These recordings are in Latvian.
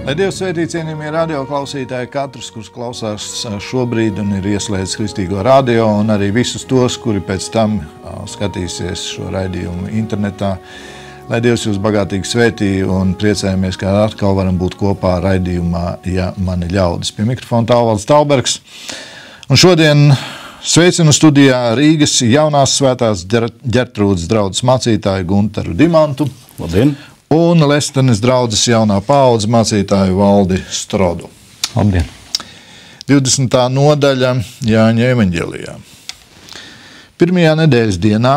Lai Dievs svētī cienījamie radioklausītāji, katrs, kurš klausās šobrīd un ir ieslēdzis Kristīgo radio, un arī visus tos, kuri pēc tam skatīsies šo raidījumu internetā. Lai Dievs jūs bagātīgi svētī un priecājamies, ka atkal varam būt kopā raidījumā, ja mani ļaudis. Pie mikrofona Tālvalds Talbergs. Un šodien sveicinu studijā Rīgas jaunās svētās Ģertrūdes draudzes mācītāju Guntaru Dimantu. Labdien! Un Lestenes draudzes jaunā paudze mācītāju Valdi Strodu. Labdien! 20. nodaļa Jāņa evaņģelijā. Pirmajā nedēļas dienā,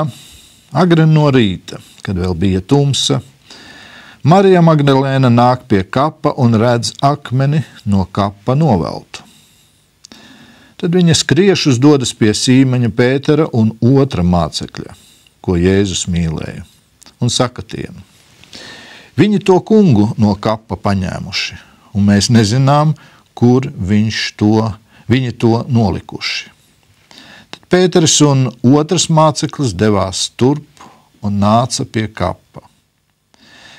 agri no rīta, kad vēl bija tumsa, Marija Magdalēna nāk pie kapa un redz akmeni no kapa noveltu. Tad viņa skriešus dodas pie Sīmeņa Pētera un otra mācekļa, ko Jēzus mīlēja, un saka tiem: Viņi to kungu no kapa paņēmuši, un mēs nezinām, kur viņi to nolikuši. Tad Pēteris un otrs māceklis devās turp un nāca pie kapa.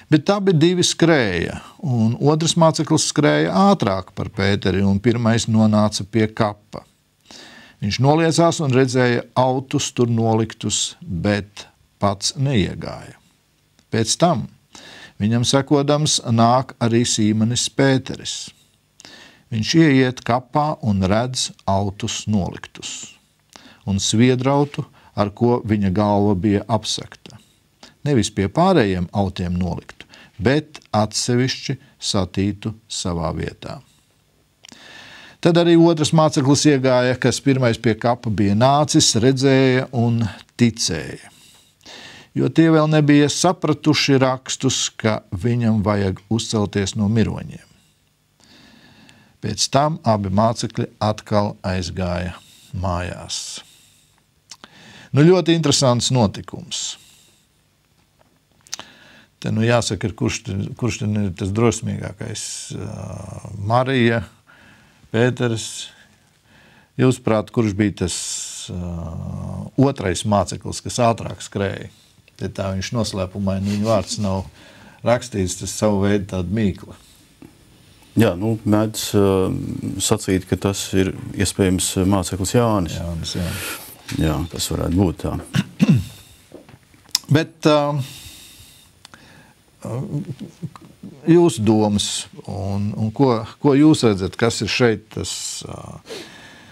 Bet abi divi skrēja, un otrs māceklis skrēja ātrāk par Pēteri, un pirmais nonāca pie kapa. Viņš noliecās un redzēja autus tur noliktus, bet pats neiegāja. Pēc tam viņam sekodams nāk arī Sīmenis Pēteris. Viņš ieiet kapā un redz autus noliktus un sviedrautu, ar ko viņa galva bija apsegta. Nevis pie pārējiem autiem noliktu, bet atsevišķi satītu savā vietā. Tad arī otrs māceklis iegāja, kas pirmais pie kapa bija nācis, redzēja un ticēja. Jo tie vēl nebija sapratuši rakstus, ka viņam vajag uzcelties no miroņiem. Pēc tam abi mācekļi atkal aizgāja mājās. Ļoti interesants notikums. Te jāsaka, kurš ten ir tas drosmīgākais? Marija, Pēters. Jūsuprāt, kurš bija tas otrais māceklis, kas ātrāk skrēja? Te tā viņš noslēpumaini, viņa vārds nav rakstīts, tas savu veidu tāda mīkla. Jā, mēdz sacīt, ka tas ir iespējams māceklis Jānis. Jānis, jā. Jā, tas varētu būt tā. Bet jūsu domas un ko jūs redzat, kas ir šeit tas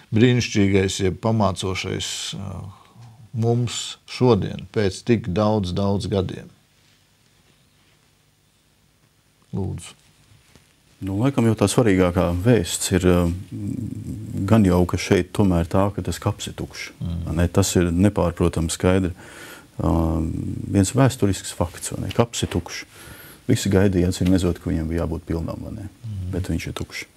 brīnišķīgais, jeb pamācošais mums šodien, pēc tik daudz gadiem? Lūdzu. Laikam jau tā svarīgākā vēsts ir gan jau, ka šeit tomēr tā, ka tas kaps ir tukšs. Tas ir nepārprotams skaidri. Viens vēsturisks fakts, kaps ir tukšs. Visi gaidīja, acīmredzot, ka viņam bija jābūt pilnam, bet viņš ir tukšs.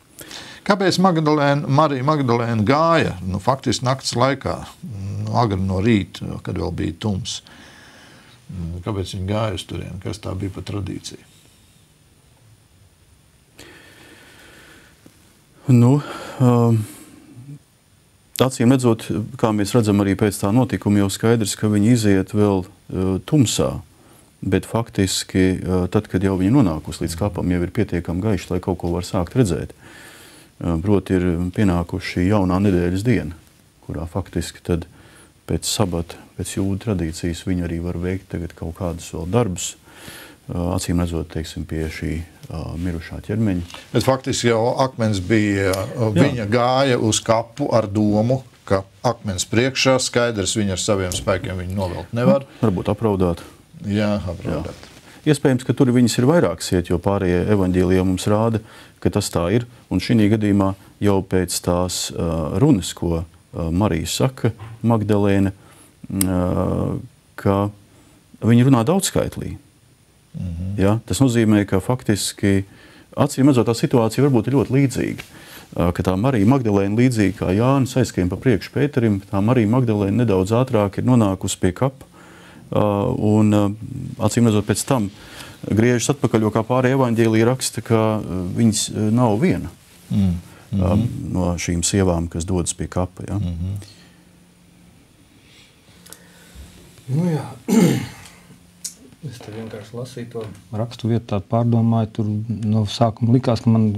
Kāpēc Marija Magdalēna gāja, faktiski nakts laikā, agri no rīta, kad vēl bija tums? Kāpēc viņa gāja uz turien? Kas tā bija par tradīciju? Acīm redzot, kā mēs redzam arī pēc tā notikuma, jau skaidrs, ka viņi iziet vēl tumsā, bet faktiski tad, kad jau viņi nonākusi līdz kapam, jau ir pietiekami gaiši, lai kaut ko var sākt redzēt. Proti ir pienākuši jaunā nedēļas diena, kurā faktiski tad pēc sabata, pēc jūdu tradīcijas viņi arī var veikt tagad kaut kādus vēl darbus, acīm redzot, teiksim, pie šī mirušā ķermeņa. Bet faktiski jau akmens bija, viņa gāja uz kapu ar domu, ka akmens priekšā skaidrs viņa ar saviem spēkiem viņu novelt nevar. Varbūt apraudāt. Jā, apraudāt. Jā. Iespējams, ka tur viņas ir vairākas iet, jo pārējie evaņģēlijā mums rāda, ka tas tā ir. Un šī gadījumā jau pēc tās runas, ko Marija saka, Magdalēna, ka viņa runā daudzskaitlī. Ja? Tas nozīmē, ka faktiski, acīm redzot, tā situācija varbūt ir ļoti līdzīga. Ka tā Marija Magdalēna līdzīgi kā Jānis aizskrien pa priekšu Pēterim, tā Marija Magdalēna nedaudz ātrāk ir nonākusi pie kapa. Un acīm redzot pēc tam griežas atpakaļ, jo kā pārējie evaņģēlija raksta, ka viņas nav viena no šīm sievām, kas dodas pie kapa. Ja? Jā. Es te vienkārši lasīju to rakstu vietu, tā pārdomāju, tur no sākuma likās, ka man,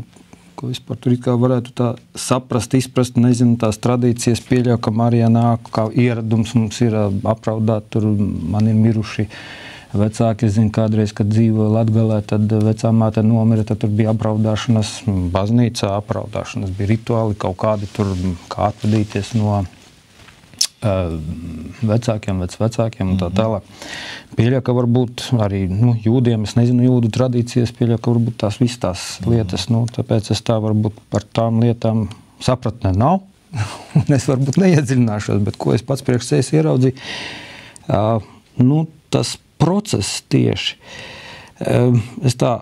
ko vispār tur kā varētu tā saprast, izprast, nezinu, tās tradīcijas pieļauj, ka Marija nāk, kā ieradums mums ir apraudāt, tur man ir miruši vecāki, es zinu, kādreiz, kad dzīvoju Latgalē, tad vecā māte nomira, tad tur bija apraudāšanas, baznīcā apraudāšanas, bija rituāli kaut kādi tur, kā atvadīties no vecākiem, vecvecākiem un tā tālāk. Pieļauj, ka varbūt arī jūdiem, es nezinu jūdu tradīcijas, pieļauj, ka varbūt tās visas tās lietas, tāpēc es tā varbūt par tām lietām sapratnē nav. Es varbūt neiedziļināšos, bet ko es pats priekš sevis ieraudzīju, tas process tieši. Es tā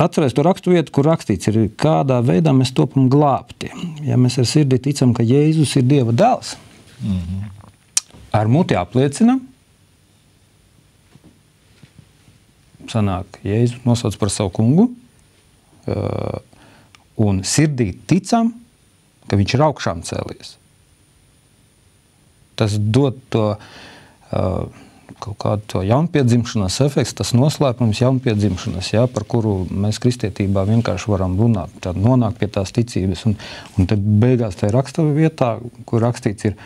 atceros to rakstu vietu, kur rakstīts ir, kādā veidā mēs topam glābti. Ja mēs ar sirdī ticam, ka Jēzus ir Dieva dēls, ar muti apliecinam, sanāk, Jēzu nosauc par savu kungu, un sirdī ticam, ka viņš ir augšām cēlies. Tas dod to kaut kādu to jaunpiedzimšanas efekts, tas noslēpums jaunpiedzimšanas, par kuru mēs kristietībā vienkārši varam runāt, tad nonākt pie tās ticības. Un tad beigās tajā raksta vietā, kur rakstīts ir,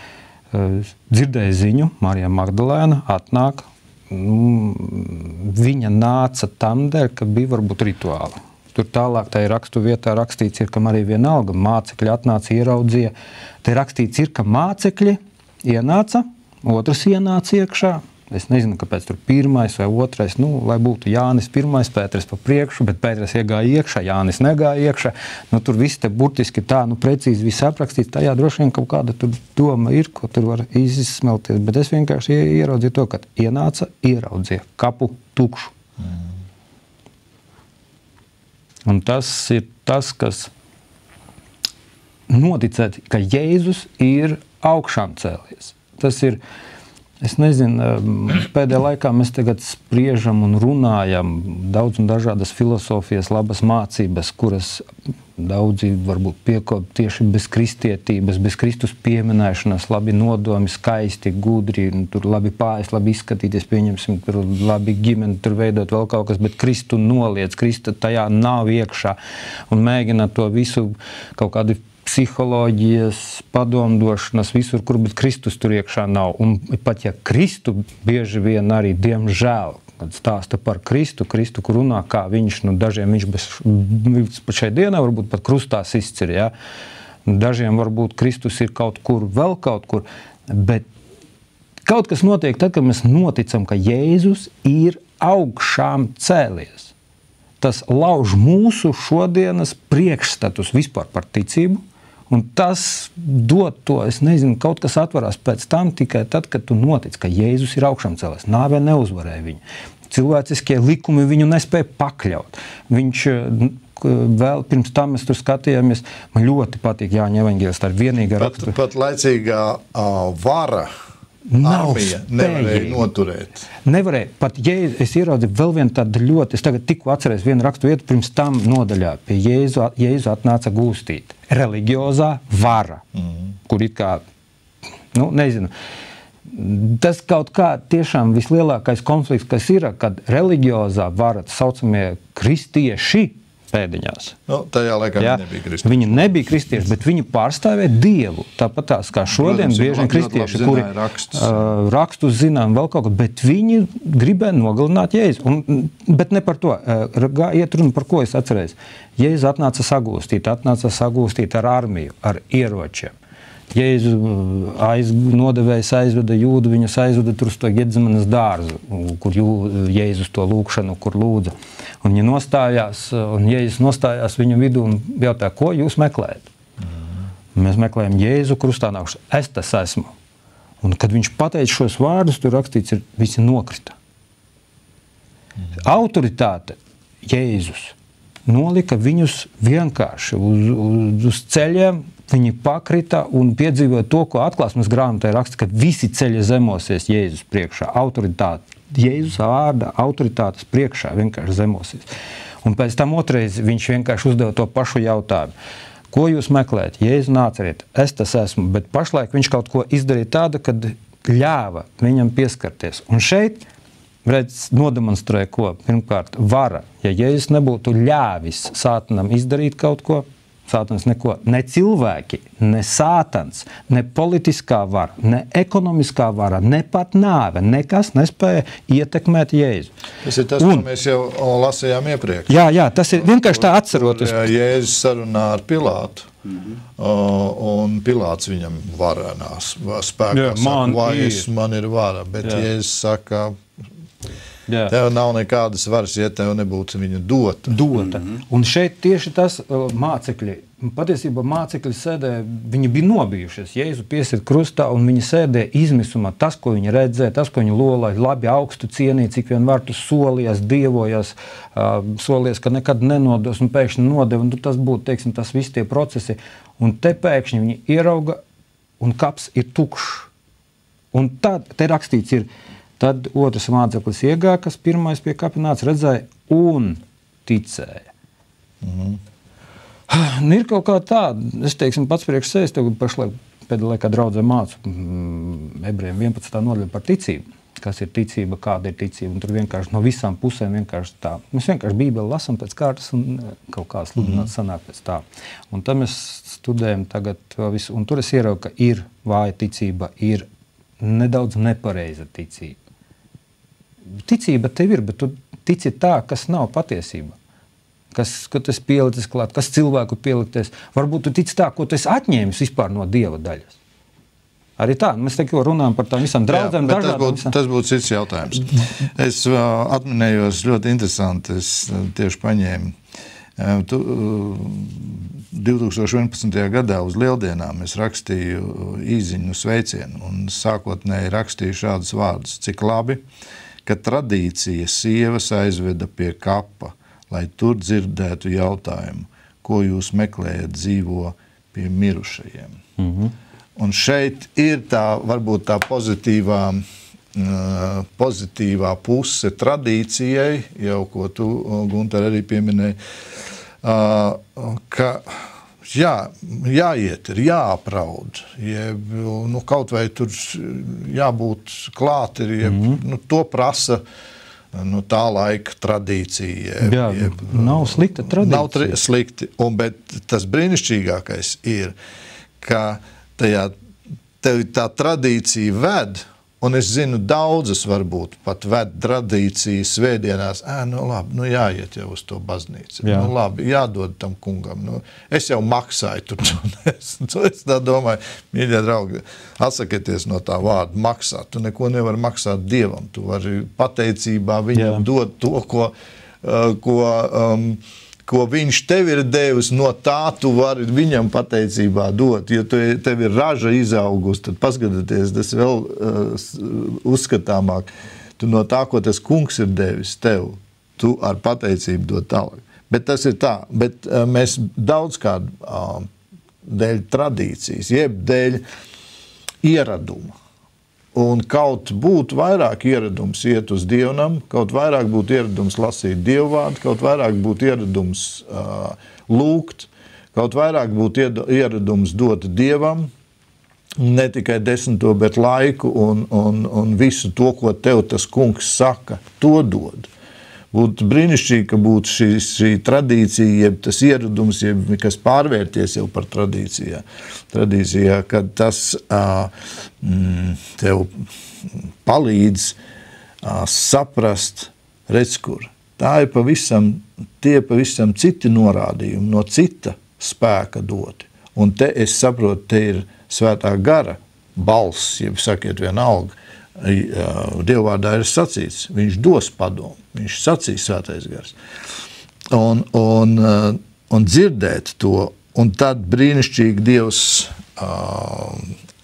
dzirdēja ziņu, Marija Magdalēna atnāk, viņa nāca tam dēļ, ka bija varbūt rituāli. Tur tālāk tajā rakstu vietā rakstīts ir, ka arī vienalga mācekļi atnāca, ieraudzīja. Te rakstīts ir, ka mācekļi ienāca, otrs ienāca iekšā. Es nezinu, kāpēc tur pirmais vai otrais, lai būtu Jānis pirmais, Pēters pa priekšu, bet Pēters iegāja iekšā, Jānis negāja iekšā. Tur viss te burtiski tā, precīzi viss aprakstīts, tajā droši vien kaut kāda tur doma ir, ko tur var izsmelties, bet es vienkārši ieraudzīju to, ka ienāca, ieraudzīja kapu tukšu. Un tas ir tas, kas noticēt, ka Jēzus ir augšām cēlies. Tas ir, es nezinu, pēdējā laikā mēs tagad spriežam un runājam daudz un dažādas filosofijas, labas mācības, kuras daudzi varbūt piekop tieši bez kristietības, bez Kristus pieminēšanas, labi nodomi, skaisti, gudri, tur labi pāris, labi izskatīties, pieņemsim, tur labi ģimeni, tur veidot vēl kaut kas, bet Kristu noliec, Krista tajā nav iekšā un mēģina to visu kaut kādu psiholoģijas, padomdošanas, visur, kur, bet Kristus tur iekšā nav. Un pat ja Kristu bieži vien arī, diemžēl, kad stāsta par Kristu, kur runā, kā viņš, dažiem viņš pat šai dienā varbūt pat krustās izcir, Dažiem varbūt Kristus ir kaut kur, vēl kaut kur, bet kaut kas notiek tad, kad mēs noticam, ka Jēzus ir augšām cēlies. Tas lauž mūsu šodienas priekšstatus vispār par ticību, un tas dod to, es nezinu, kaut kas atvarās pēc tam tikai tad, kad tu notic, ka Jēzus ir augšām cēlies. Nāvē neuzvarēja viņu. Cilvēciskie likumi viņu nespēja pakļaut. Viņš vēl pirms tam mēs tur skatījāmies, man ļoti patīk Jāņa evaņģēlis, tā ir vienīgā rakstura. Pat laicīgā vara armija nevarēja noturēt. Nevarēja. Pat es ieraudzīju vēl vienu tādu ļoti, es tagad tikko atceros vienu rakstu vietu, pirms tam nodaļā pie Jēzu atnāca gūstīt. Religiozā vara, kur it kā, nezinu, tas kaut kā tiešām vislielākais konflikts, kas ir, kad religiozā vara, saucamie kristieši, pēdiņās. Tajā laikā viņi nebija kristieši. Viņi nebija kristieši, bet viņi pārstāvēja Dievu. Tāpat tās kā šodien bieži vien kristieši, kuri rakstus zinām vēl kaut ko, bet viņi gribēja nogalināt Jēzu. Bet ne par to. Iet runa par ko es atcerēju. Jēzu atnāca sagūstīt ar armiju, ar ieročiem. Jēzu nodevējs aizveda jūdu, viņus aizveda tur uz to Ģedzemanes dārzu, kur Jēzus to lūkšanu, kur lūdza. Un viņi nostājās, un Jēzus nostājās viņu vidū un jautāja, ko jūs meklējat? Mēs meklējam Jēzu krustā nākšu. Es tas esmu. Un kad viņš pateica šos vārdus, tur rakstīts ir, visi nokrita. Autoritāte Jēzus nolika viņus vienkārši uz ceļiem, viņi pakrita un piedzīvoja to, ko Atklāsmes grāmatā raksta, ka visi ceļi zemosies Jēzus priekšā. Autoritāte, Jēzus vārda autoritātes priekšā vienkārši zemosies. Un pēc tam otrais viņš vienkārši uzdeva to pašu jautājumu. Ko jūs meklējat? Jēzu nāceriet, es tas esmu, bet pašlaik viņš kaut ko izdarīja tādu, kad ļāva viņam pieskarties. Un šeit nodemonstrē ko? Pirmkārt, vara. Ja Jēzus nebūtu ļāvis sātanam izdarīt kaut ko, sātans neko, ne cilvēki, ne sātans, ne politiskā vara, ne ekonomiskā vara, ne pat nāve, nekas nespēja ietekmēt Jēzu. Tas ir tas, ko mēs jau lasījām iepriekš. Jā, tas ir vienkārši tā atceroties. Jēzus sarunā ar Pilātu. Un Pilāts viņam varenās spēkā saka, man ir vara, bet Jēzus saka, tev nav nekādas varas, ja tev nebūtu viņa dota. Un šeit tieši tas mācekļi, patiesībā mācekļi sēdēja, viņi bija nobijušies. Jēzu piesiet krustā un viņi sēdēja izmisumā. Tas, ko viņi redzēja, tas, ko viņi lolāja, labi augstu cienīja, cik vien var tu solījās, dievojās, solījās, ka nekad nenodos un pēkšņi nodeva. Un tas būtu, teiksim, tas visi tie procesi. Un te pēkšņi viņi ierauga un kaps ir tukšs. Un tad, te rakstīts ir, tad otrs māceklis iegāja, kas pirmais pie kapināts redzēja un ticēja. Ir kaut kā tāda, es teiksim pats priekš sevis, tev pašlaik pēdējā laikā draudzē mācu ebrejiem 11. nodaļa par ticību. Kas ir ticība, kāda ir ticība, un tur vienkārši no visām pusēm vienkārši tā. Mēs vienkārši Bībeli lasam pēc kārtas un kaut kā sludināt sanāk pēc tā. Un tad mēs studējam tagad visu, un tur es ieraugu, ka ir vāja ticība, ir nedaudz nepareiza ticība. Ticība tev ir, bet tu tici tā, kas nav patiesība. Ko tu esi pielicis klāt, kas cilvēku pielikties. Varbūt tu tici tā, ko tu esi atņēmis vispār no Dieva daļas. Arī tā, mēs tikko runājam par tām visām draudzēm. Tas būtu cits jautājums. Es atminējos ļoti interesanti, es tieši paņēmu. 2011. gadā uz Lieldienām es rakstīju īziņu sveicienu un sākotnēji rakstīju šādus vārdus. Cik labi, ka tradīcija sievas aizveda pie kapa, lai tur dzirdētu jautājumu, ko jūs meklējat dzīvo pie mirušajiem. Un šeit ir tā, varbūt tā pozitīvā puse tradīcijai, jau ko tu, Gunter, arī pieminēji, ka jāiet, ir jāapraud, kaut vai tur jābūt klāt, to prasa tā laika tradīcija. Nav slikta tradīcija. Nav slikti, bet tas brīnišķīgākais ir, ka tā tradīcija ved, un es zinu, daudzas varbūt pat ved tradīcijas svētdienās, jāiet jau uz to baznīcu. Labi, jādod tam kungam. Es jau maksāju tur. Es tā domāju, mīļie draugi, atsakieties no tā vārda maksāt. Tu neko nevari maksāt Dievam. Tu vari pateicībā viņam dot to, ko viņš tev ir devis, no tā tu vari viņam pateicībā dot. Ja tev ir raža izaugus, tad paskatieties, tas vēl uzskatāmāk. Tu no tā, ko tas kungs ir devis tev, tu ar pateicību dot tālāk. Bet tas ir tā. Bet mēs daudzkārt dēļ tradīcijas, jeb dēļ ieraduma. Un kaut būtu vairāk ieradums iet uz dievnam, kaut vairāk būtu ieradums lasīt dievvārdu, kaut vairāk būtu ieradums lūgt, kaut vairāk būtu ieradums dot dievam, ne tikai 10, bet laiku un visu to, ko tev tas kungs saka, to dod. Būtu brīnišķīgi, ka būtu šī tradīcija, jeb tas ieradums, jeb kas pārvērties jau par tradīcijā, kad tas tev palīdz saprast, redz, kur. Tā ir pavisam citi norādījumi, no cita spēka doti. Un te es saprotu, te ir svētā gara balss, jeb sakiet vienalga, Dievvārdā ir sacīts, viņš dos padomu, viņš sacīs svētais gars. Un dzirdēt to, un tad brīnišķīgi Dievs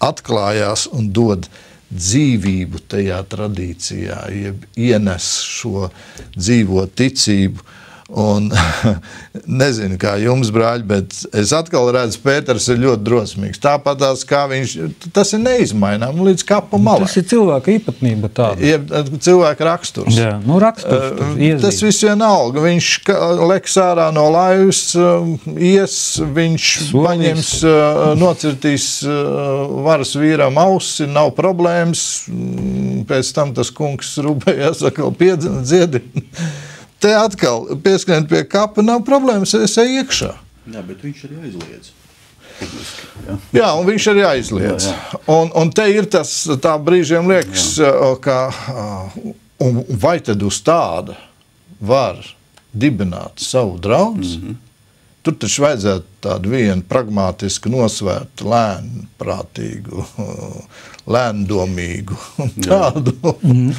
atklājās un dod dzīvību tajā tradīcijā, jeb ienes šo dzīvo ticību Un nezinu, kā jums, brāļi, bet es atkal redzu, Pēters ir ļoti drosmīgs. Tāpatās, kā viņš, tas ir neizmainām līdz kapa malā. Tas ir cilvēka īpatnība tāda. Cilvēka raksturs. Jā, nu raksturs. Tas viss vienalga. Viņš leks ārā no laivas, viņš paņems, nocirtīs varas vīram ausi, nav problēmas. Pēc tam tas kungs rūpējās atkal dziedina. Te atkal pieskrien pie kapa, nav problēmas, es eju iekšā. Jā, bet viņš arī aizliedz. Jā, un viņš arī aizliedz. Un te ir tas, tā brīžiem liekas, ka, un vai tad uz tāda var dibināt savu draudzi? Tur taču vajadzētu tādu vienu pragmātisku, nosvērtu, lēnprātīgu, lēndomīgu tādu.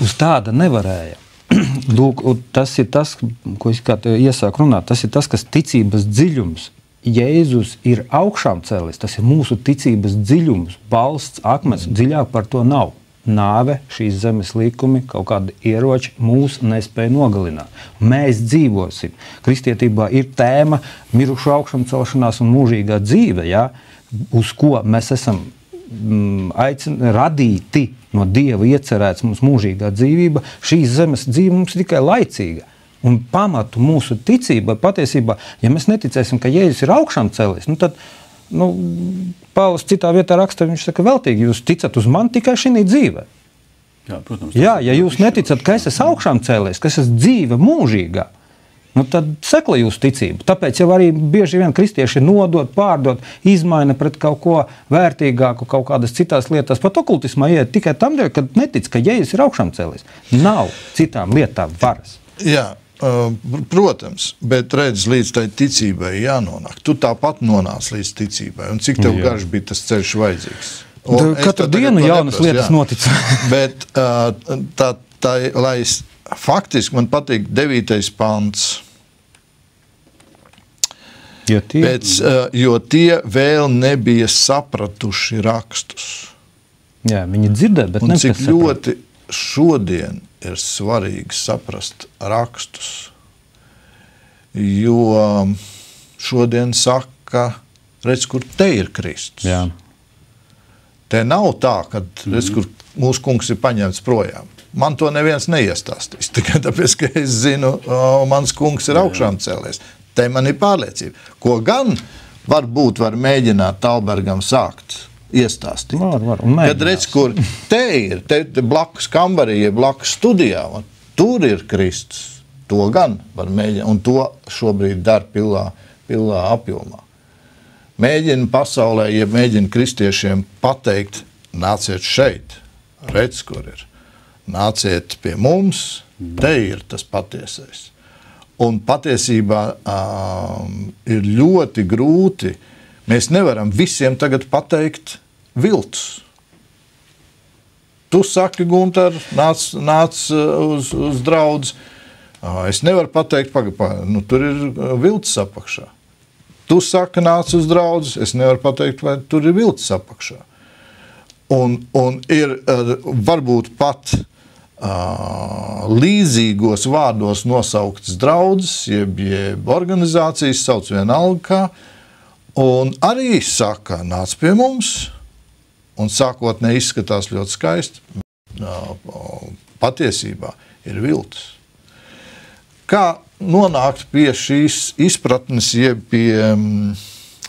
Uz tāda nevarēja. Lūk, tas ir tas, ko es kā iesāku runāt, tas ir tas, kas ticības dziļums. Jēzus ir augšām cēlies, tas ir mūsu ticības dziļums, balsts, akmens, dziļāk par to nav. Nāve, šīs zemes likumi, kaut kādi ieroči mūs nespēja nogalināt. Mēs dzīvosim. Kristietībā ir tēma mirušu augšām celšanās un mūžīgā dzīve, ja, uz ko mēs esam radīti no Dieva iecerēts mums mūžīgā dzīvība. Šīs zemes dzīve mums ir tikai laicīga. Un pamatu mūsu ticībai patiesībā, ja mēs neticēsim, ka Jēzus ir augšām cēlies, tad Pāvils citā vietā raksta, viņš saka, veltīgi, jūs ticat uz mani tikai šī dzīvē. Jā, protams. Jā, ja jūs neticat, ka es esmu augšām cēlies, ka es esmu dzīve mūžīgā, tad sekla jūsu ticību. Tāpēc jau arī bieži vien kristieši nodot, pārdot, izmaina pret kaut ko vērtīgāku, kaut kādas citās lietās. Pat okultismā iet tikai tam dēļ, ka netic, ka Jēzus ir augšām cēlies. Nav citām lietām varas. Jā, protams, bet redz, līdz tai ticībai jānonāk. Tu tāpat nonāc līdz ticībai. Un cik tev garš bija tas ceļš vajadzīgs? Katru dienu jaunas lietas notic. Bet lai faktiski man patīk 9. pants. Jo tie vēl nebija sapratuši rakstus. Jā, viņi dzirdē, bet un cik ļoti šodien ir svarīgi saprast rakstus. Jo šodien saka, redz, kur te ir Kristus. Jā. Te nav tā, ka redz, kur mūsu kungs ir paņemts projām. Man to neviens neiestāstīs, tikai tāpēc, ka es zinu, mans kungs ir augšām cēlies. Te man ir pārliecība. Ko gan varbūt var mēģināt Talbergam sākt iestāstīt. Kad redz, kur te ir, te blakus kambarī, blakus studijā, tur ir Kristus. To gan var mēģināt, un to šobrīd dara pilnā apjomā. Mēģina pasaulē, ja mēģina kristiešiem pateikt, nāciet šeit, redz, kur ir. Nāciet pie mums, te ir tas patiesais. Un patiesībā ir ļoti grūti. Mēs nevaram visiem tagad pateikt viltus. Tu saki, Guntar, nāc uz draudzi. Es nevaru pateikt, tur ir viltus apakšā. Tu saki, nāc uz draudzi. Es nevaru pateikt, vai tur ir viltus apakšā. Un ir varbūt pat līdzīgos vārdos nosauktas draudzes, jeb organizācijas, sauc vienalga kā, un arī saka, nāc pie mums, un sākotnē izskatās ļoti skaisti, patiesībā ir viltus. Kā nonākt pie šīs izpratnes, jeb pie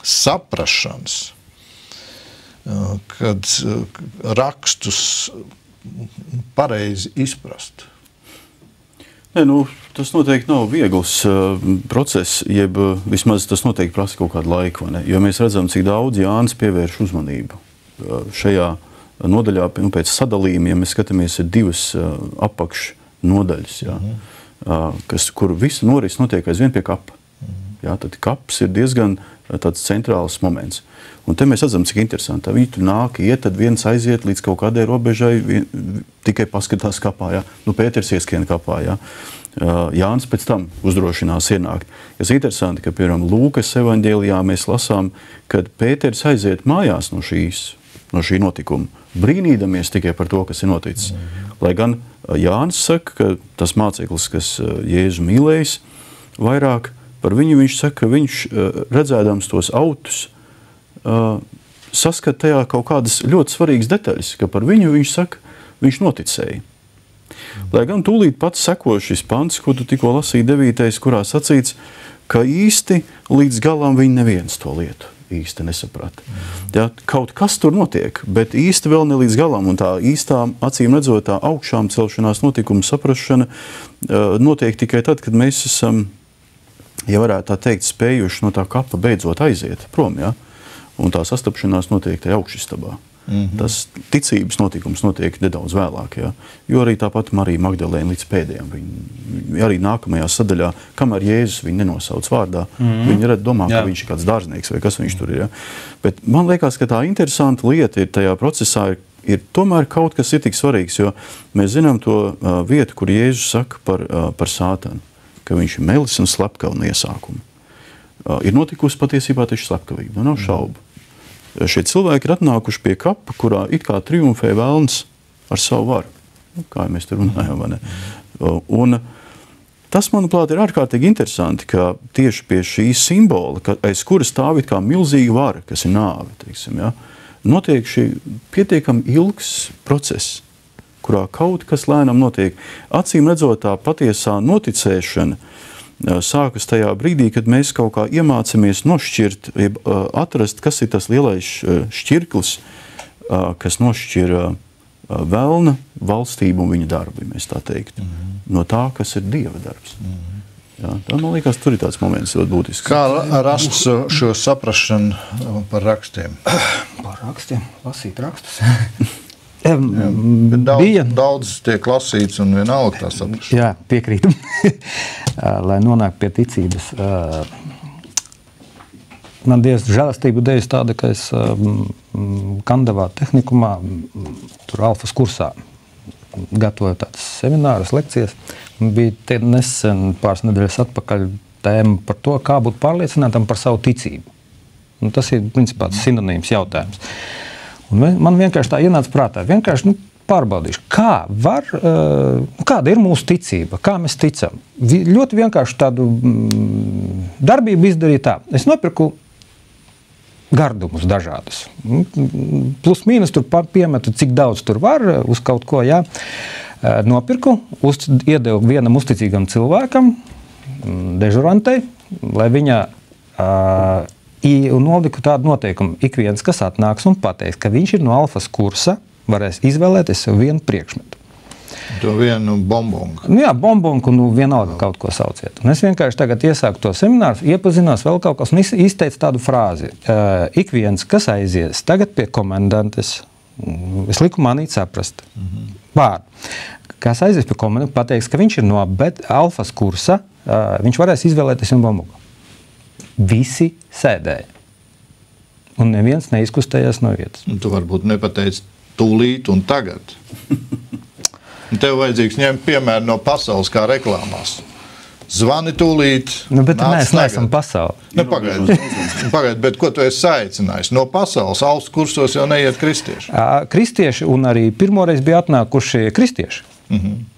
saprašanas, kad rakstus pareizi izprast? Tas noteikti nav viegls process, jeb vismaz tas noteikti prasa kaut kādu laiku, vai ne? Jo mēs redzam, cik daudz Jānis pievērš uzmanību šajā nodaļā, pēc sadalījuma, ja mēs skatāmies, ir 2 apakšnodaļas, kur visa noris notiek aizvien pie kapa. Tad kaps ir diezgan tāds centrāls moments. Un te mēs redzam, cik interesanti. Viņi tur nāk, iet, tad viens aiziet līdz kaut kādai robežai, tikai paskatās kapā. Pēters ieskrien kapā. Jānis pēc tam uzdrošinās ienākt. Tas ir interesanti, ka, piemēram, Lūkas evaņģēlijā mēs lasām, kad Pēters aiziet mājās no šī notikuma, brīnīdamies tikai par to, kas ir noticis. Lai gan Jānis saka, ka tas māceklis, kas Jēzu mīlējis, vairāk par viņu viņš saka, ka viņš redzēdams tos autus, saskat tajā kaut kādas ļoti svarīgas detaļas, ka par viņu viņš saka, viņš noticēja. Lai gan tūlīt pats seko šis pants, ko tu tikko lasīji 9. kurā sacīts, ka īsti līdz galam viņi neviens to lietu īsti nesaprata. Ja, kaut kas tur notiek, bet īsti vēl ne līdz galam, un tā īstā, acīm redzot, tā augšām celšanās notikuma saprašana notiek tikai tad, kad mēs esam, ja varētu tā teikt, spējuši no tā kapa beidzot aiziet prom, ja? Un tā sastapšanās notiek tajā augšistabā. Tas ticības notikums notiek nedaudz vēlāk, ja? Jo arī tāpat Marija Magdalēna līdz pēdējām. Viņa arī nākamajā sadaļā, kamēr Jēzus viņu nenosauc vārdā, viņa domā, ka viņš ir kāds dārznieks vai kas viņš tur ir. Ja? Bet man liekas, ka tā interesanta lieta ir tajā procesā ir tomēr kaut kas ir tik svarīgs, jo mēs zinām to vietu, kur Jēzus saka par Sātanu, ka viņš ir melis un slepkavna iesākumu. Ir notikusi patiesībā tieši slepkavība, nav šaubu. Šie cilvēki ir atnākuši pie kapa, kurā it kā triumfē velns ar savu varu. Kā mēs te runājam, vai ne? Un tas, manuprāt, ir ārkārtīgi interesanti, ka tieši pie šī simbola, aiz kura stāv it kā milzīga vara, kas ir nāve, teiksim, ja, notiek šī pietiekami ilgs process, kurā kaut kas lēnām notiek. Acīm redzot, tā patiesā noticēšana sākas tajā brīdī, kad mēs kaut kā iemācamies nošķirt, atrast, kas ir tas lielais šķirklis, kas nošķir velna valstību un viņa darbu, mēs tā teikt, no tā, kas ir Dieva darbs. Jā, tā, man liekas, tur ir tāds moments ļoti būtisks. Kā rast šo saprašanu par rakstiem? Par rakstiem? Lasīt rakstus? Daudz tiek lasīts un vienalga tā saprašana. Jā, piekrītu. Lai nonāk pie ticības. Man Dievs žēlastību devis tāda, ka es Kandavā tehnikumā, tur alfas kursā, gatavoju tādas semināras, lekcijas. Bija nesen pāris nedēļas atpakaļ tēma par to, kā būt pārliecinātam par savu ticību. Un tas ir, principā, sinonīms jautājums. Un man vienkārši tā ienāca prātā, vienkārši pārbaudīšu, kāda ir mūsu ticība, kā mēs ticam. Ļoti vienkārši tādu darbību izdarīja tā. Es nopirku gardumus dažādus. Plus mīnus tur piemetu, cik daudz tur var uz kaut ko, jā. Nopirku, iedevu vienam uzticīgam cilvēkam, dežurantei, lai viņa un noliku tādu noteikumu. Ik viens, kas atnāks un pateiks, ka viņš ir no alfas kursa, varēs izvēlēties sev vienu priekšmetu. To vienu bombongu. Jā, bombongu, vienalga kaut ko sauciet. Un es vienkārši tagad iesāku to semināru, iepazinās vēl kaut kas un izteicu tādu frāzi. Ik viens, kas aizies tagad pie komendantes, es liku manīt saprast vārdu. Kas aizies pie komendantes, pateiks, ka viņš ir no alfas kursa, viņš varēs izvēlēties vienu bombongu. Visi sēdēja. Un neviens neizkustējās no vietas. Un tu varbūt nepateici tūlīt un tagad. Un tev vajadzīgs ņemt piemēru no pasaules kā reklāmās. Zvani tūlīt. Bet mēs neesam pasauli. Pagaid, bet ko tu esi saicinājis? No pasaules alfas kursos jau neiet kristieši. Kristieši un arī pirmoreiz bija atnākuši kristieši.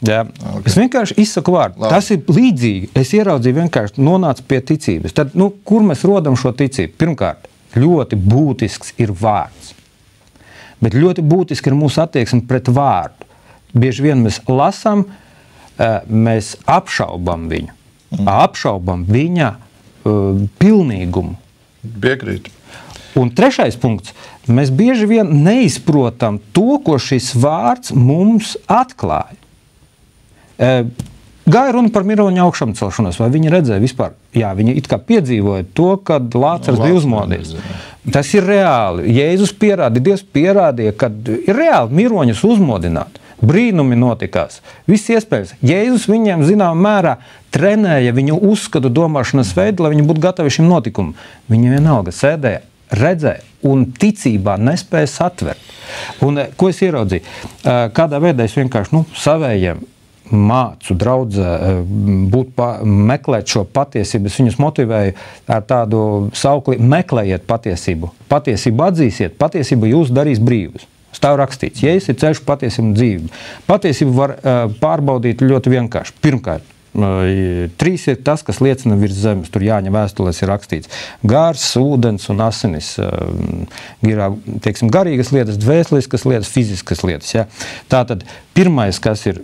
Jā. Okay. Es vienkārši izsaku vārdu. Labi. Tas ir līdzīgi. Es ieraudzīju vienkārši nonācu pie ticības. Tad, kur mēs rodam šo ticību? Pirmkārt, ļoti būtisks ir vārds. Bet ļoti būtiski ir mūsu attieksme pret vārdu. Bieži vien mēs lasām, mēs apšaubam viņu. Apšaubam viņa pilnīgumu. Piekrītu. Un trešais punkts. Mēs bieži vien neizprotam to, ko šis vārds mums atklāja. Gāja runa par miroņa augšām celšanos, vai viņi redzēja vispār? Jā, viņi it kā piedzīvoja to, kad Lācars bija uzmodīts. Tas ir reāli. Jēzus pierādīja, Dievs pierādīja, ka ir reāli miroņus uzmodināt. Brīnumi notikās. Viss iespējas. Jēzus viņiem zināmā mērā trenēja viņu uzskatu domāšanas veidu, lai viņi būtu gatavi šim notikumam. Viņi vienalga sēdēja, redzēja un ticībā nespēja satvert. Un ko es ieraudzīju? Kādā veidā es vienkārši savējiem mācu draudzē meklēt šo patiesību. Es viņus motivēju ar tādu saukli meklējiet patiesību. Patiesību atzīsiet, patiesību jūs darīs brīvus. Stāv rakstīts, Jēzus ir ceļš, patiesība un dzīvība. Patiesību var pārbaudīt ļoti vienkārši. Pirmkārt, Trīs ir tas, kas liecina virs zemes. Tur Jāņa vēstulēs ir rakstīts. Gars, ūdens un asinis. Ir, teiksim, garīgas lietas, dvēseliskas lietas, fiziskas lietas. Ja? Tātad pirmais, kas ir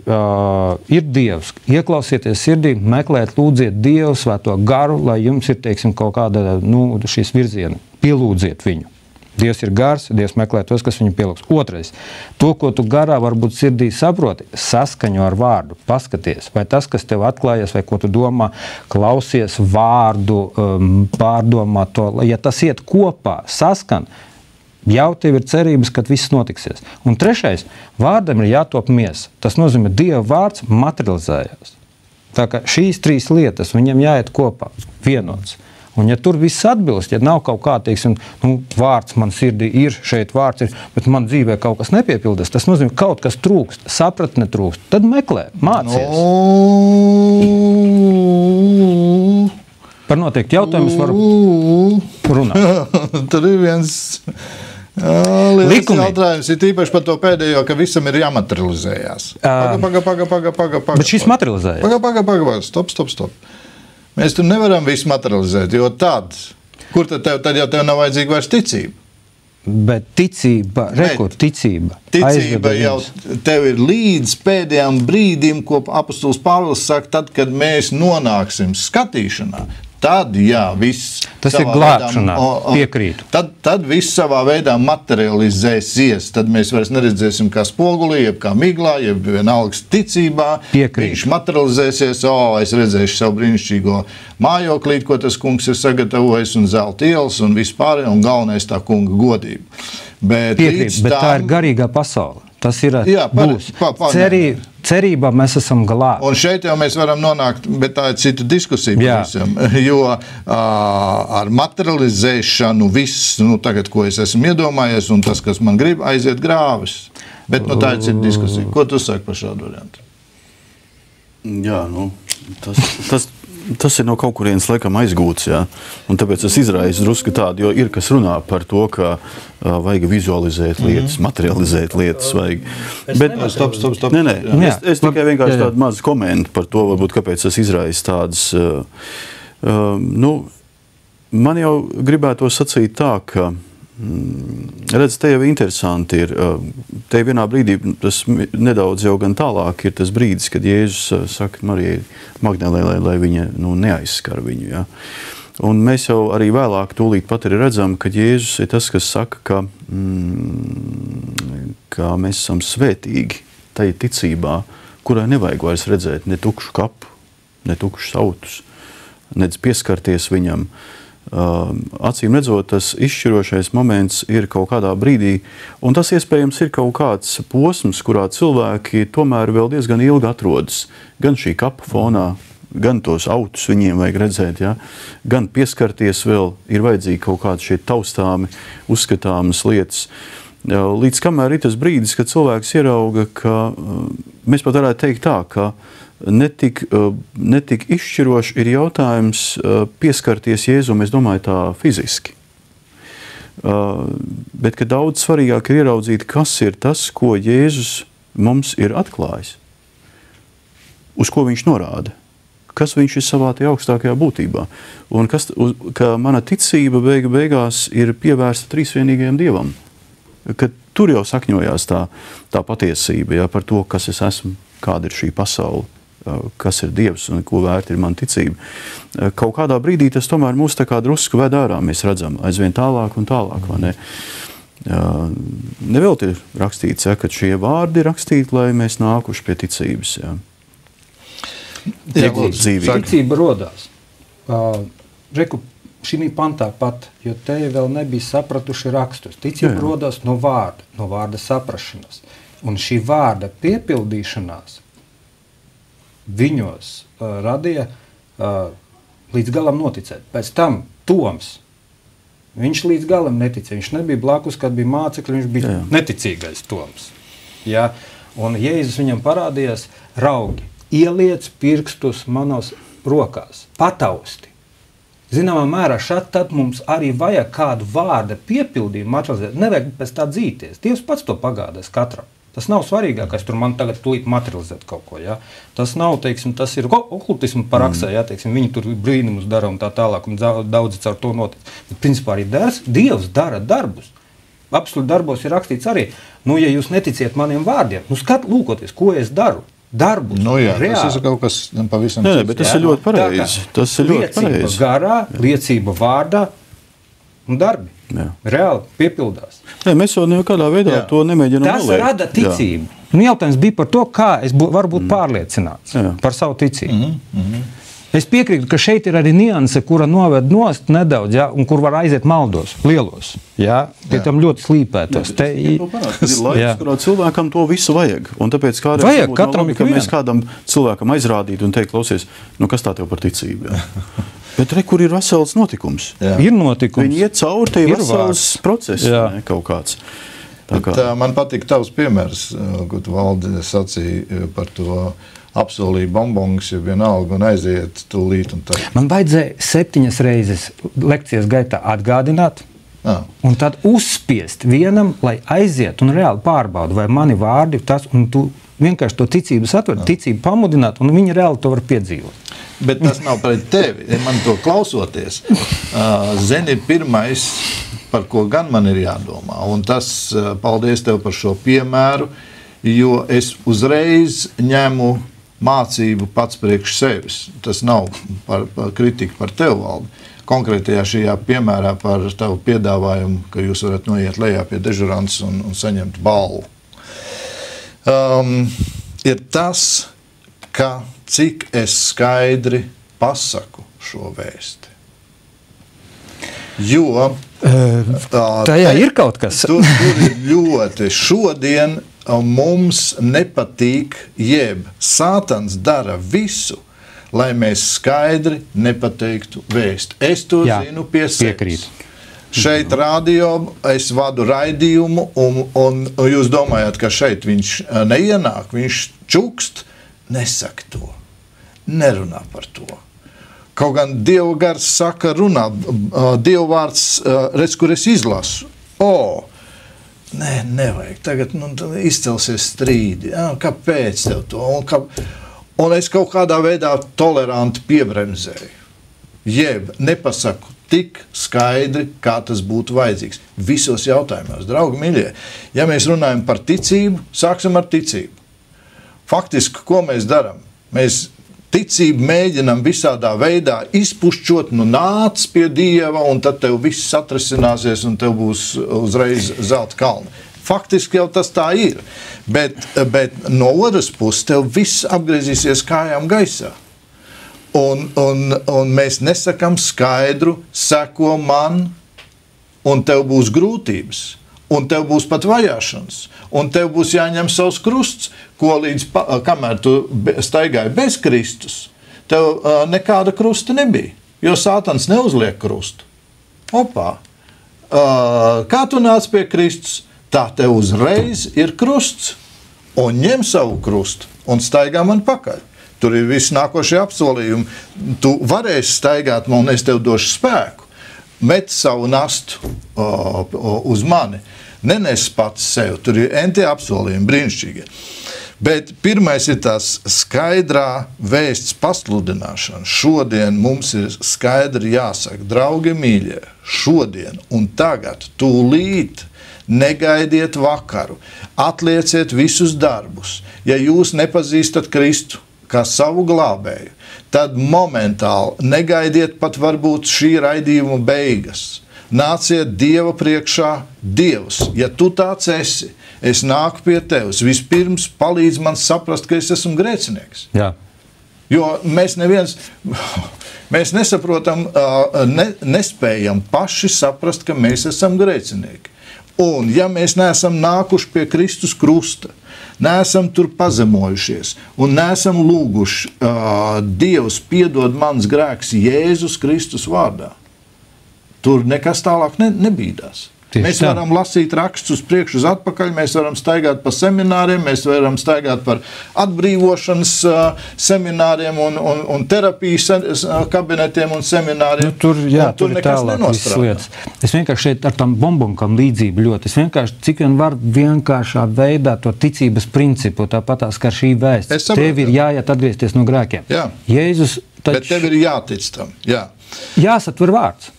Dievs. Ieklausieties sirdī, meklēt, lūdziet Dievu svēto garu, lai jums ir, teiksim, kaut kāda, šīs virziena. Pielūdziet viņu. Dievs ir gars, Dievs meklē tos, kas viņu pielūgs. Otrais, to, ko tu garā varbūt sirdī saproti, saskaņo ar vārdu, paskaties, vai tas, kas tev atklājies, vai ko tu domā, klausies vārdu, pārdomā to, ja tas iet kopā, saskan, jau tev ir cerības, ka viss notiksies. Un trešais, vārdam ir jātop miesa. Tas nozīmē, Dieva vārds materializējās. Tā kā šīs trīs lietas, viņam jāiet kopā, vienots. Un ja tur viss atbilst, ja nav kaut kā, teiksim, vārds man sirdī ir, šeit vārds ir, bet man dzīvē kaut kas nepiepildas, tas nozīmē, kaut kas trūkst, sapratne trūkst, tad meklē, mācies. Par noteikti jautājumus varu runāt. Tur ir viens liels jautājums, ir tīpaši par to pēdējo, ka visam ir jāmaterializējās. Paga. Bet šis materializējās. Paga. Stop. Mēs tur nevaram visu materializēt, jo kur tad jau tev nav vajadzīga vairs ticība? Bet ticība, ticība. Ticība jau tev ir līdz pēdējām brīdim, ko apostols Pāvils saka, tad, kad mēs nonāksim skatīšanā. Tad, viss tas ir glābšanā, piekrītu. Tad viss savā veidā materializēsies. Tad mēs vairs neredzēsim kā spogulī, jeb kā miglā, jeb vienalga ticībā. Piekrītu. Viņš materializēsies, es redzēšu savu brīnišķīgo mājoklīt, ko tas kungs ir sagatavojis, un zelta ielas, un vispār, un galvenais tā kunga godība. Piekrītu, bet tā ir garīgā pasaule. Tas ir būs. Cerībā mēs esam glābti. Un šeit jau mēs varam nonākt, bet tā ir cita diskusija. Jo ar materializēšanu viss, tagad, ko es esmu iedomājies, un tas, kas man grib, aiziet grāvis. Bet tā ir cita diskusija. Ko tu saki par šādu variantu? Jā, tas ir no kaut kurienes laikam aizgūts, un tāpēc es izraisu drusku tādu, jo ir kas runā par to, ka vajag vizualizēt lietas, materializēt lietas, vajag. Bet stop. Nē. Es tikai vienkārši tādu mazu komentu par to, varbūt, kāpēc es izraisu tādas, man jau gribētu sacīt tā, ka redz, te jau interesanti ir, te vienā brīdī, tas nedaudz jau gan tālāk ir tas brīdis, kad Jēzus saka Marijai Magdalēnai, lai viņa neaizskar viņu. Ja? Un mēs jau arī vēlāk tūlīt pat arī redzam, ka Jēzus ir tas, kas saka, ka mēs esam svētīgi tai ticībā, kurai nevajag vairs redzēt ne tukšu kapu, ne tukšus autus, nedz pieskarties viņam. Acīm redzot, tas izšķirošais moments ir kaut kādā brīdī, un tas iespējams ir kaut kāds posms, kurā cilvēki tomēr vēl diezgan ilgi atrodas. Gan šī kapa fonā, gan tos autus viņiem vajag redzēt, gan pieskarties vēl ir vajadzīgi kaut kādi šie taustāmi, uzskatāmas lietas. Līdz kamēr ir tas brīdis, kad cilvēks ierauga, ka mēs pat varētu teikt tā, ka netik izšķiroši ir jautājums pieskarties Jēzum, es domāju, tā fiziski. Bet ka daudz svarīgāk ir ieraudzīt, kas ir tas, ko Jēzus mums ir atklājis, uz ko viņš norāda, kas viņš ir savā tie augstākajā būtībā, un ka mana ticība beigās ir pievērsta trīsvienīgajam Dievam, ka tur jau sakņojās tā patiesība, par to, kas es esmu, kāda ir šī pasaule, kas ir Dievs un ko vērta ir mana ticība. Kaut kādā brīdī tas tomēr mūs tā kā drusku ved ārā, mēs redzam aizvien tālāk un tālāk, vai ne? Nevēl ir rakstīts, ka šie vārdi ir rakstīti, lai mēs nākuši pie ticības. Ticība rodās. Reku, šī pantā pat, jo te vēl nebija sapratuši rakstus. Ticība rodās no vārda saprašanas. Un šī vārda piepildīšanās viņos radīja līdz galam noticēt. Pēc tam Toms, viņš līdz galam neticēja. Viņš nebija blakus, kad bija mācekļi, viņš bija neticīgais Toms. Ja? Un Jēzus viņam parādījās, raugi, ieliec pirkstus manos rokās, patausti. Zināmā mērā tad mums arī vajag kādu vārda piepildījumu materializēt. Nevajag pēc tā dzīties. Dievs pats to pagādās katram. Tas nav svarīgākais, tur man tagad tūlīt materializēt kaut ko, ja? Tas nav, teiksim, tas ir okultismu paraksē, ja? Teiksim, viņi tur brīnumus dara un tā tālāk, un daudzi caur to notiek. Bet, principā, arī Dievs dara darbus. Absolūti darbos ir rakstīts arī, nu, ja jūs neticiet maniem vārdiem, nu, lūkoties, ko es daru. Darbus, nu jā, reāli. Tas ir kaut kas pavisam cits. Bet tas ir ļoti pareizi. Tas ir ļoti pareizi. Liecība garā, liecība vārdā un darbi. Jā. Reāli piepildās. Jā, mēs jau nekādā veidā to nemēģinām noliegt. Tas rada ticību. Nu, jautājums bija par to, kā es varu būt pārliecināts par savu ticību. Es piekrītu, ka šeit ir arī nianse, kura noved nost nedaudz, ja, un kur var aiziet maldos, lielos. Ja, pie tam ļoti slīpētos. Ir laiks, kurā cilvēkam to visu vajag. Un tāpēc vajag, katram ka mēs kādam cilvēkam aizrādītu un teikt, klausies, nu kas tā tev par ticību? Ja? Bet kur ir vesels notikums? Jā. Ir notikums. Viņi iet cauri, te ir vesels process, ne, kaut kāds. Man patīk tavs piemērs, ko tu Valdi sacīja par to apsolīja bombongus, ja vienalga un aiziet tūlīt un tā. Man vajadzēja 7 reizes lekcijas gaitā atgādināt un tad uzspiest vienam, lai aiziet un reāli pārbauda, vai mani vārdi tas, un tu vienkārši to ticības atver, ticību pamudināt, un viņi reāli to var piedzīvot. Bet tas nav pret tevi, man to klausoties. Zini, pirmais, par ko gan man ir jādomā, un tas, paldies tev par šo piemēru, jo es uzreiz ņemu mācību pats priekš sevis. Tas nav par kritiku par tevi, Valdi. Konkrētajā šajā piemērā par tavu piedāvājumu, ka jūs varat noiet lejā pie dežurants un saņemt balvu. Ir tas, ka cik es skaidri pasaku šo vēsti. Jo tajā ir kaut kas. Tur ir ļoti šodien mums nepatīk, jeb Sātans dara visu, lai mēs skaidri nepateiktu vēsti. Es to zinu pie sevis. Šeit radio es vadu raidījumu, un jūs domājat, ka šeit viņš neienāk, viņš čukst, nesaka to, nerunā par to. Kaut gan Dieva gars saka, runā, Dieva vārds, redz, kur es izlasu. Nē, nevajag. Tagad izcelsies strīdi. Kāpēc tev to? Un es kaut kādā veidā toleranti piebremzēju. Jeb nepasaku tik skaidri, kā tas būtu vajadzīgs. Visos jautājumos, draugi miļie. Ja mēs runājam par ticību, sāksim ar ticību. Faktiski, ko mēs darām? Mēs ticību mēģinam visādā veidā izpušķot, nāc pie Dieva, un tad tev viss atrisināsies, un tev būs uzreiz zelta kalni. Faktiski jau tas tā ir, bet no otras puses tev viss apgriezīsies kājām gaisā. Un mēs nesakam skaidru, seko man, un tev būs grūtības. Un tev būs pat vajāšanas, un tev būs jāņem savs krusts, ko kamēr tu staigāji bez Kristus, tev nekāda krusta nebija, jo Sātans neuzliek krustu. Kā tu nāc pie Kristus, tā tev uzreiz ir krusts, un ņem savu krustu, un staigā man pakaļ. Tur ir visi nākošie apsolījumi. Tu varēsi staigāt man, un es tev došu spēku. Met savu nastu uz mani. Nenes pats sev. Tur ir enti apsolījumi, brīnišķīgi. Bet pirmais ir tās skaidrā vēsts pasludināšana. Šodien mums ir skaidri jāsaka, draugi mīļie, šodien un tagad, tūlīt, negaidiet vakaru, atlieciet visus darbus. Ja jūs nepazīstat Kristu kā savu glābēju, tad momentāli negaidiet pat varbūt šī raidījuma beigas. Nāciet Dieva priekšā, Dievs, ja tu tāds esi, es nāku pie tevis. Vispirms palīdz man saprast, ka es esmu grēcinieks. Jā. Jo mēs nesaprotam, nespējam paši saprast, ka mēs esam grēcinieki. Un ja mēs neesam nākuši pie Kristus krusta, neesam tur pazemojušies un neesam lūguši, Dievs piedod mans grēks Jēzus Kristus vārdā, tur nekas tālāk nebīdās. Mēs varam lasīt rakstus uz priekšu, uz atpakaļ, mēs varam staigāt pa semināriem, mēs varam staigāt par atbrīvošanas semināriem un terapijas kabinetiem un semināriem. Tur tur nekas nenostrādā. Es vienkārši šeit ar tam bombonkam līdzību ļoti. Es vienkārši, cik vien var vienkāršā veidā to ticības principu, tāpatās kā šī vēsts. Tev ir jāiet atgriezties no grēkiem. Jā. Jēzus taču... Bet tev ir jātic tam. Jā. Jāsatver vārds.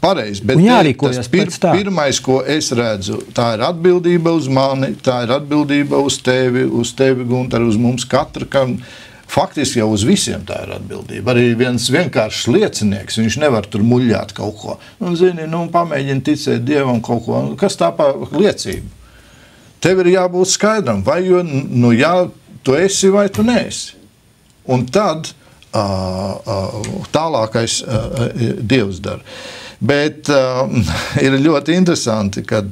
Pareizi, bet tas pirmais, ko es redzu, tā ir atbildība uz mani, tā ir atbildība uz tevi, Gunter, uz mums katru, kam faktiski jau uz visiem tā ir atbildība. Arī viens vienkāršs liecinieks, viņš nevar tur muļļāt kaut ko. Zini, pamēģini ticēt Dievam kaut ko. Kas tā pa liecību? Tev ir jābūt skaidram, vai jā, tu esi vai tu neesi. Un tad tālākais Dievs dara. Bet ir ļoti interesanti, kad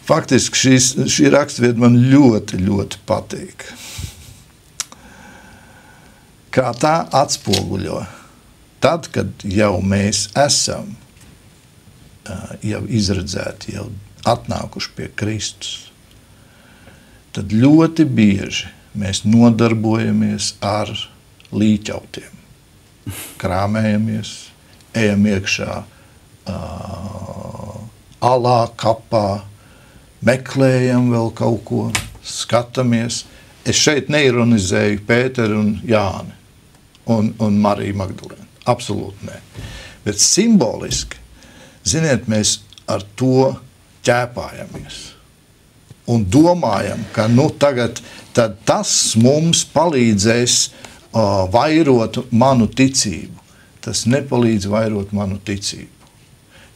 faktiski šī rakstvieta man ļoti, ļoti patīk. Kā tā atspoguļo. Tad, kad jau mēs esam jau izredzēti, jau atnākuši pie Kristus, tad ļoti bieži mēs nodarbojamies ar līķautiem. Krāmējamies, ejam iekšā alā, kapā, meklējam vēl kaut ko, skatāmies. Es šeit neironizēju Pēteru un Jāni un Mariju Magdalēnu. Absolūti nē. Bet simboliski, ziniet, mēs ar to ķēpājamies. Un domājam, ka tagad tad tas mums palīdzēs vairot manu ticību. Tas nepalīdz vairot manu ticību.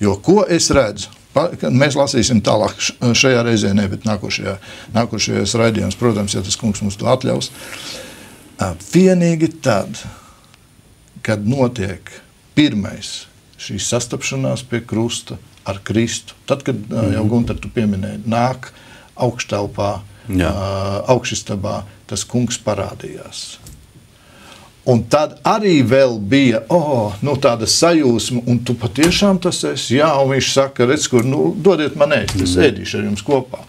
Jo ko es redzu? Mēs lasīsim tālāk šajā reizē, ne, bet nākošajos raidījums, protams, ja tas kungs mums to atļaus. Vienīgi tad, kad notiek pirmais šī sastapšanās pie krusta ar Kristu, tad, kad jau Gunter tu pieminēji, nāk augštelpā, augšistabā, tas kungs parādījās. Un tad arī vēl bija tāda sajūsma, un tu patiešām tas esi, jā, un viņš saka, redz, kur, dodiet man ēst, es ēdīšu ar jums kopā.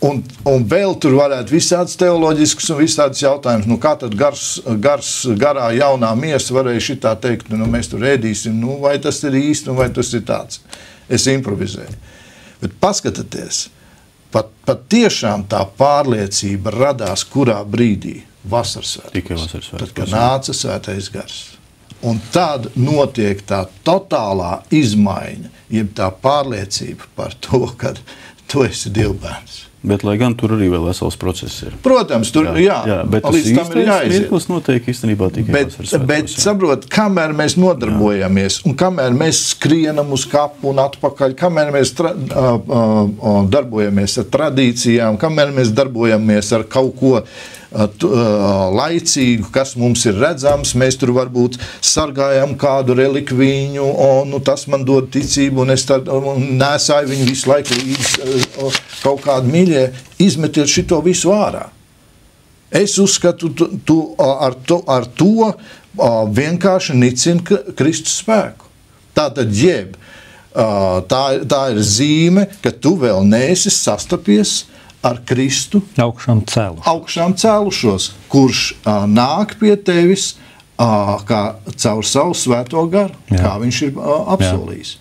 Un vēl tur varētu visādas teoloģiskas un visādas jautājumas, kā tad garā jaunā miesa varēja šitā teikt, mēs tur ēdīsim, vai tas ir īsti, vai tas ir tāds. Es improvizēju. Bet paskatieties, pat tiešām tā pārliecība radās kurā brīdī? Vasaras svētkos. Tad, kad nāca svētais gars. Un tad notiek tā totālā izmaiņa, jeb tā pārliecība par to, ka tu esi Dievbērns. Bet, lai gan tur arī vēl vesels process ir. Protams, tur, jā bet līdz tam ir jāiziet. Mirklis notiek īstenībā tikai vasaras svētkos. Bet saprot, kamēr mēs nodarbojamies, un kamēr mēs skrienam uz kapu un atpakaļ, kamēr mēs darbojamies ar tradīcijām, kamēr mēs darbojamies ar kaut ko laicīgu, kas mums ir redzams, mēs tur varbūt sargājam kādu relikvīņu, tas man dod ticību, un es nesāju viņu visu laiku līdz kaut kādu mīļie, izmetiet šito visu ārā. Es uzskatu, tu ar to vienkārši nicini Kristus spēku. Tātad tā ir zīme, ka tu vēl neesi sastapies ar Kristu augšām cēlušos, kurš nāk pie tevis kā caur savu svēto garu, kā viņš ir apsolījis.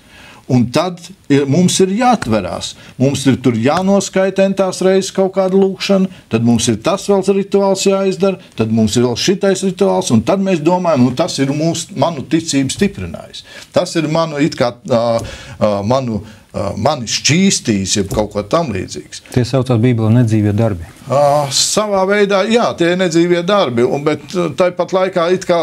Un tad mums ir jāatverās. Mums ir tur jānoskaitentās reizes kaut kāda lūkšana, tad mums ir tas vēl rituāls jāizdara, tad mums ir vēl šitais rituāls, un tad mēs domājam, tas ir manu ticību stiprinājis. Tas ir mani šķīstīs, ja kaut ko tam līdzīgs. Tie saucās Bībelē nedzīvie darbi. Savā veidā, jā, tie ir nedzīvie darbi, bet tāpat laikā it kā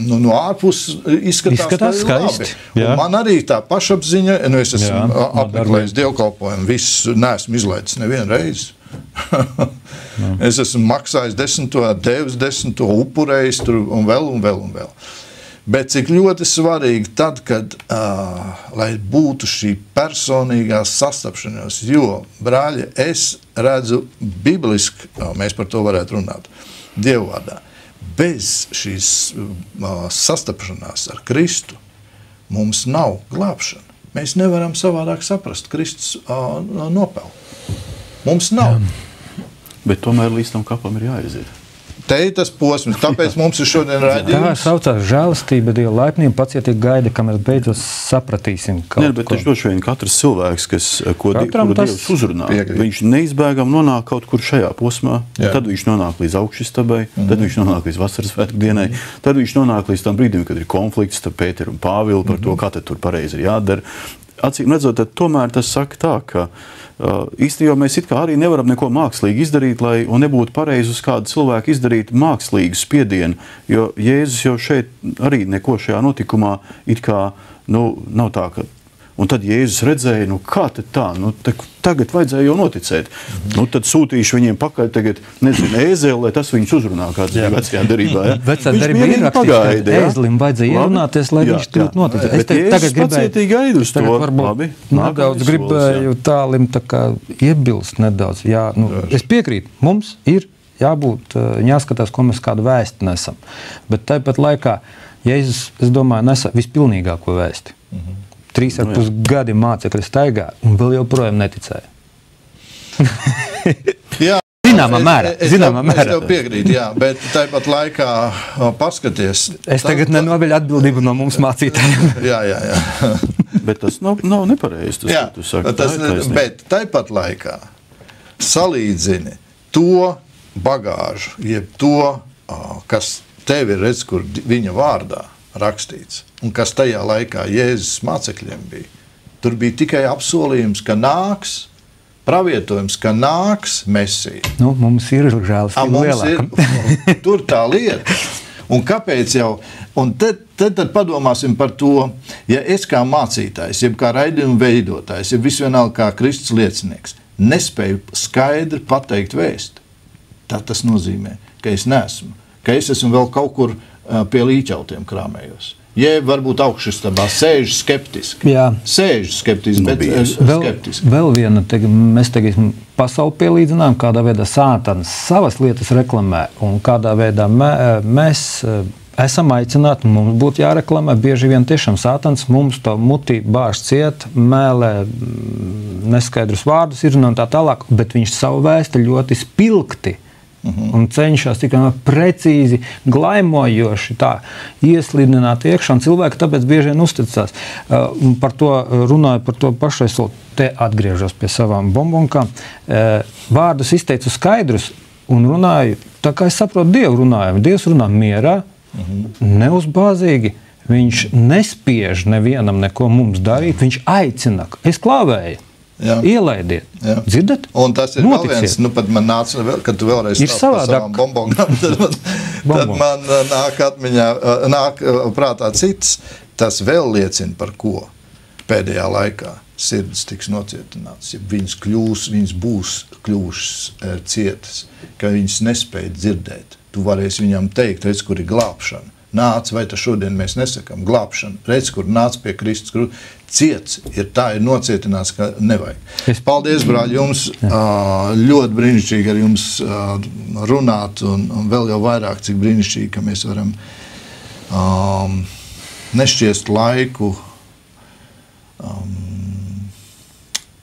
no ārpus izskatās labi. Man arī tā pašapziņa, es esmu apmeklējis dievkalpojumu, visu neesmu izlaidis nevienu reizi. Es esmu maksājis 10, devis 10, upurējis tur un vēl. Bet cik ļoti svarīgi tad, kad, lai būtu šī personīgā sastapšanās, jo, brāļi, es redzu bibliski, mēs par to varētu runāt, Dievvārdā, bez šīs sastapšanās ar Kristu mums nav glābšana. Mēs nevaram savādāk saprast Kristus nopelnu. Mums nav. Bet tomēr līdz tam kapam ir jāaiziet. Te ir tas posms, tāpēc mums ir šodien raidījums. Tā saucās žēlastība, Dieva laipnība, pacietīgi gaida, kamēr beidzot sapratīsim kaut ko. Bet taču droši vien katrs cilvēks, kuru Dievs uzrunā, viņš neizbēgam nonāk kaut kur šajā posmā, tad viņš nonāk līdz augšvistabai, tad viņš nonāk līdz vasaras svētku dienai, tad viņš nonāk līdz tam brīdim, kad ir konflikts starp Pēteru un Pāvilu par to, kā tad tur pareizi ir jādara. Acīm redzot, tad tomēr tas saka tā, ka īstenībā mēs it kā arī nevaram neko mākslīgi izdarīt, un nebūtu pareizi uz kādu cilvēku izdarīt mākslīgu spiedienu, jo Jēzus jau šeit arī neko šajā notikumā it kā, nav tā, ka... Un tad Jēzus redzēja, kā tad tā, tagad vajadzēja jau noticēt. Tad sūtīšu viņiem pakaļ tagad, ēzeli, lai tas viņus uzrunā kāds vecajā darībā. Vecā darībā ir rakstīts, ka ēzelim vajadzēja ierunāties, lai viņš tur noticētu. Bet Jēzus pacietīgi gaida uz to. Labi, nedaudz gribēju tālim tā kā iebilst nedaudz. Jā, es piekrītu, mums ir jābūt, jāskatās, ko mēs kādu vēsti nesam. Bet tāpat laikā Jēzus, es domāju, nesa vispilnīgāko vēsti. 3,5 gadi mācekļi staigā un vēl joprojām neticēja. Jā, zināmā mērā. Es tev piekrītu, jā, bet tāpat laikā paskaties. Es tagad nenoveļu atbildību no mums mācītājiem. Jā. Bet tas nav nepareizi, tas, jā, tu saki. Bet tāpat laikā salīdzini to bagāžu, jeb to, kas tev ir redz, kur viņa vārdā rakstīts, un kas tajā laikā Jēzus mācekļiem bija. Tur bija tikai apsolījums, ka nāks, pravietojums, ka nāks Mesija. Mums ir žēlastība lielāka. Tur tā lieta. Un kāpēc jau? Un tad padomāsim par to, ja es kā mācītājs, jeb kā raidījuma veidotājs, jeb visvienalga kā Kristus liecinieks, nespēju skaidri pateikt vēstu, tad tas nozīmē, ka es neesmu, ka es esmu vēl kaut kur pie līķautiem krāmējos. Jeb varbūt augšistabā sēž skeptiski. Jā. Sēž skeptiski, bet skeptiski. Vēl viena, mēs tagad pasauli pielīdzinām, kādā veidā Sātans savas lietas reklamē, un kādā veidā mēs esam aicināti, mums būtu jāreklamē. Bieži vien tiešām Sātans mums to mutī bāž ciet, mēlē neskaidrus vārdus ir un tā tālāk, bet viņš savu vēsti ļoti spilgti un cenšas tikai precīzi, glaimojoši tā ieslidināt iekšā, un cilvēki tāpēc bieži vien uzticās. Par to runāju, par to pašais, te atgriežos pie savām bombonkām. Vārdus izteicu skaidrus un runāju, tā kā es saprotu Dievu runājumu. Dievs runā mierā, neuzbāzīgi, viņš nespiež nevienam neko mums darīt, viņš aicina, es klāvēju. Jā. Ielaidiet. Jā. Dzirdat? Un tas ir noticiet. Vēl viens, pat man nāca, kad tu vēlreiz stāv par savām bombongām, tad man nāk atmiņā, nāk prātā cits, tas vēl liecina par ko pēdējā laikā sirds tiks nocietināts, ja viņas būs kļuvušas cietas, ka viņas nespēja dzirdēt. Tu varēsi viņam teikt, redz, kur ir glābšana. Nāc, vai tas šodien mēs nesakam, glābšana, redz, kur nāc pie Kristus, kur ciets ir tā, ir nocietināts, ka nevajag. Paldies, brāļi, jums ļoti brīnišķīgi ar jums runāt, un vēl jau vairāk, cik brīnišķīgi, ka mēs varam nešķiest laiku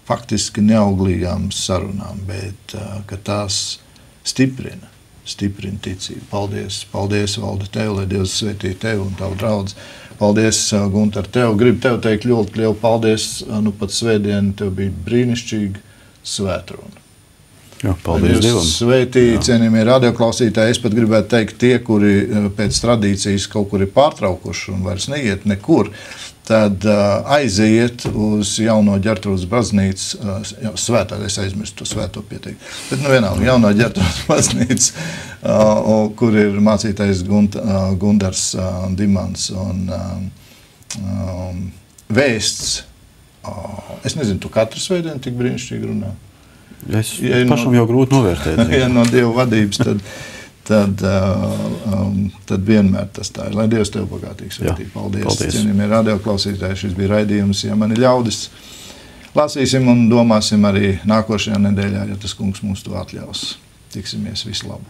faktiski neauglīgām sarunām, bet ka tās stiprina ticību. Paldies, Valde, tev, lai Dievs svētī tev un tavu draudzi. Paldies, Guntar, tev. Gribu tev teikt ļoti lielu paldies. Pat svētdienu tev bija brīnišķīga svētruna. Jā, paldies Dievam. Svētī, cienījamie radioklausītāji, es pat gribētu teikt tie, kuri pēc tradīcijas kaut kur ir pārtraukuši un vairs neiet nekur, tad aiziet uz Jauno Ģertrūdas baznīcu, svētā, es aizmirstu to svēto pieteikt, bet vienalga Jauno Ģertrūdas baznīcu, kur ir mācītājs Gundars Dimants un vēsts. Es nezinu, tu katru svētdienu tik brīnišķīgi runā? Es pašam jau grūti novērtēt. Ja no Dieva vadības, tad vienmēr tas tā ir. Lai Dievs tev bagātīgi svētī. Paldies. Cienījamie radioklausītāji, šis bija raidījums, ja mani ļaudis. Lasīsim un domāsim arī nākošajā nedēļā, ja tas kungs mums to atļaus. Tiksimies, visu labu.